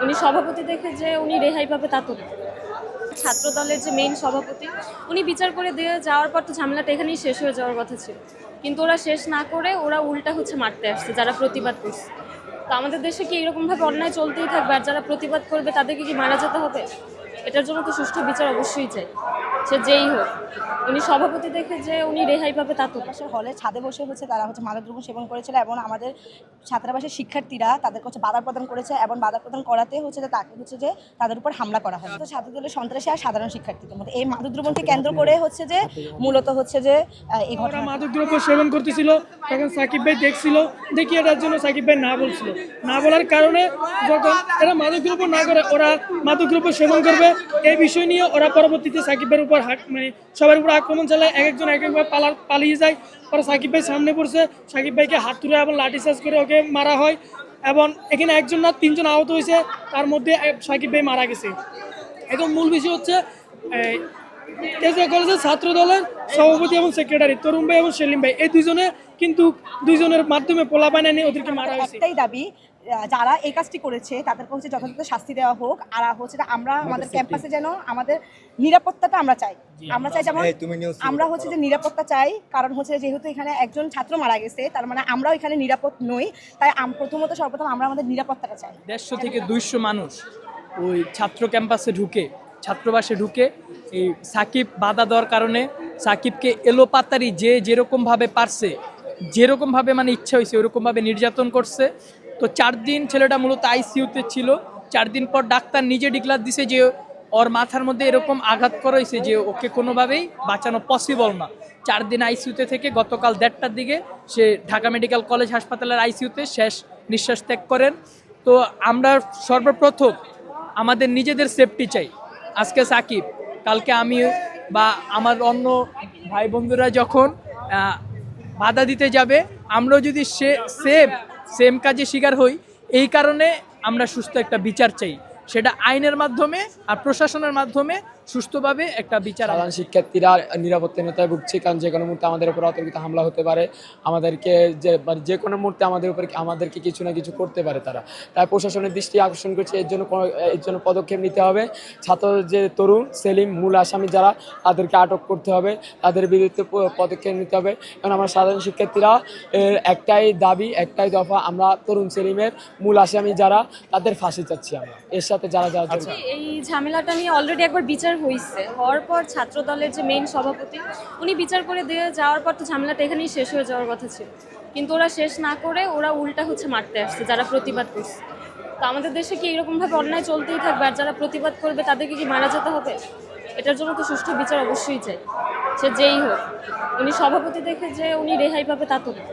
উনি সভাপতি দেখে যে উনি রেহাই পাবে তা তো না। ছাত্র দলের যে মেইন সভাপতি উনি বিচার করে দিয়ে যাওয়ার পর তো ঝামেলাটা এখানেই শেষ হয়ে যাওয়ার কথা ছিল, কিন্তু ওরা শেষ না করে ওরা উল্টা মারতে আসছে যারা প্রতিবাদ করছে। তো আমাদের দেশে কি এরকমভাবে অন্যায় চলতেই থাকবে, আর যারা প্রতিবাদ করবে তাদেরকে কি মারা যেতে হবে? এটার জন্য তো সুষ্ঠু বিচার অবশ্যই চাই, সে যেই হোক। উনি সভাপতি দেখে যে উনি রেহাই পাবে তা তো না। হলে ছাদে বসে তারা মাদকদ্রব্য সেবন করেছিল এবং আমাদের ছাত্রাবাসের শিক্ষার্থীরা তাদেরকে বাধা প্রদান করেছে এবং বাধা প্রদান করাতে যে তাকে যে তাদের উপর হামলা করা হয়। তো ছাত্রদলের সন্ত্রাসী আর সাধারণ শিক্ষার্থীদের মধ্যে এই মাদকদ্রব্যকে কেন্দ্র করে যে মূলত যে এই ঘটনা মাদকদ্রব্য সেবন করতেছিল, তখন সাকিব ভাই দেখছিল, দেখি এটার জন্য সাকিব ভাই না বলছিল, না বলার কারণে যখন এরা মাদকদ্রব্য না করে ওরা মাদকদ্রব্য সেবন করবে এই বিষয় নিয়ে ওরা পরবর্তীতে সাকিব ভাইয়ের উপর সবার উপর আক্রমণ চালায়, একজন একবার পালিয়ে যায়। পরে সাকিব ভাই সামনে পড়ছে, সাকিব ভাইকে হাত তুলে এবং লাঠিচার্জ করে ওকে মারা হয় এবং এখানে একজন না তিনজন আহত হয়েছে, তার মধ্যে সাকিব ভাই মারা গেছে। এখন মূল বিষয় হচ্ছে তেজগাঁও কলেজের ছাত্র দলের সভাপতি এবং সেক্রেটারি তরুণ ভাই এবং সেলিম ভাই, এই দুইজনের মাধ্যমে পোলাপান এনে ওদেরকে মারা হয়েছে। একটাই দাবি, যারা এই কাজটি করেছে তাদেরকে যথাযথ শাস্তি দেওয়া হোক। আর আমরা আমাদের ক্যাম্পাসে যেন আমাদের নিরাপত্তাটা আমরা চাই যেমন আমরা যে নিরাপত্তা চাই, কারণ যেহেতু এখানে একজন ছাত্র মারা গেছে, তার মানে আমরাও এখানে নিরাপদ নই। তাই সর্বপ্রথম আমরা আমাদের নিরাপত্তাটা চাই। 150 থেকে 200 মানুষ ওই ছাত্র ক্যাম্পাসে ছাত্রবাসে ঢুকে এই সাকিব বাধা দেওয়ার কারণে সাকিবকে এলোপাতারি যেরকমভাবে পারছে, যেরকমভাবে ইচ্ছা হয়েছে ওরকমভাবে নির্যাতন করছে। তো 4 দিন ছেলেটা মূলত আইসিইউতে ছিল। 4 দিন পর ডাক্তার নিজে ডিক্লার দিছে যে ওর মাথার মধ্যে এরকম আঘাত করা হয়েছে যে ওকে কোনোভাবেই বাঁচানো পসিবল না। 4 দিন আইসিইউতে থেকে গতকাল 1:30টার দিকে সে ঢাকা মেডিকেল কলেজ হাসপাতালের আইসিইউতে শেষ নিঃশ্বাস ত্যাগ করেন। তো আমরা সর্বপ্রথম আমাদের নিজেদের সেফটি চাই। আজকে সাকিব, কালকে আমি বা আমার অন্য ভাই বন্ধুরা যখন বাধা দিতে যাবে, আমরাও যদি সেম কাজে শিকার হই, এই কারণে আমরা সুস্থ একটা বিচার চাই, সেটা আইনের মাধ্যমে আর প্রশাসনের মাধ্যমে সুষ্ঠুভাবে একটা বিচার। সাধারণ শিক্ষার্থীরা নিরাপত্তাহীনতায় ভুগছে, কারণ যে কোনো মুহূর্তে আমাদের উপর অতর্কিত হামলা হতে পারে, আমাদেরকে যে কোনো মুহূর্তে আমাদেরকে কিছু না কিছু করতে পারে তারা। তাই প্রশাসনের দৃষ্টি আকর্ষণ করছে, এর জন্য পদক্ষেপ নিতে হবে। ছাত্র যে তরুণ সেলিম মূল আসামি যারা, তাদেরকে আটক করতে হবে, তাদের বিরুদ্ধে পদক্ষেপ নিতে হবে। কারণ আমরা সাধারণ শিক্ষার্থীরা একটাই দাবি, একটাই দফা, আমরা তরুণ সেলিমের মূল আসামি যারা, তাদের ফাঁসি চাচ্ছি আমরা। এর সাথে যারা এই ঝামেলাটা নিয়ে অলরেডি একবার বিচার হওয়ার পর ছাত্র দলের যে মেইন সভাপতি উনি বিচার করে দিয়ে যাওয়ার পর তো ঝামেলাটা এখানেই শেষ হয়ে যাওয়ার কথা ছিল, কিন্তু ওরা শেষ না করে ওরা উল্টা মারতে আসছে যারা প্রতিবাদ করছে। তো আমাদের দেশে কি এরকমভাবে অন্যায় চলতেই থাকবে, আর যারা প্রতিবাদ করবে তাদেরকে কি মারা যেতে হবে? এটার জন্য তো সুষ্ঠু বিচার অবশ্যই চাই, সে যেই হোক। উনি সভাপতি দেখে যে উনি রেহাই পাবে তা তো না।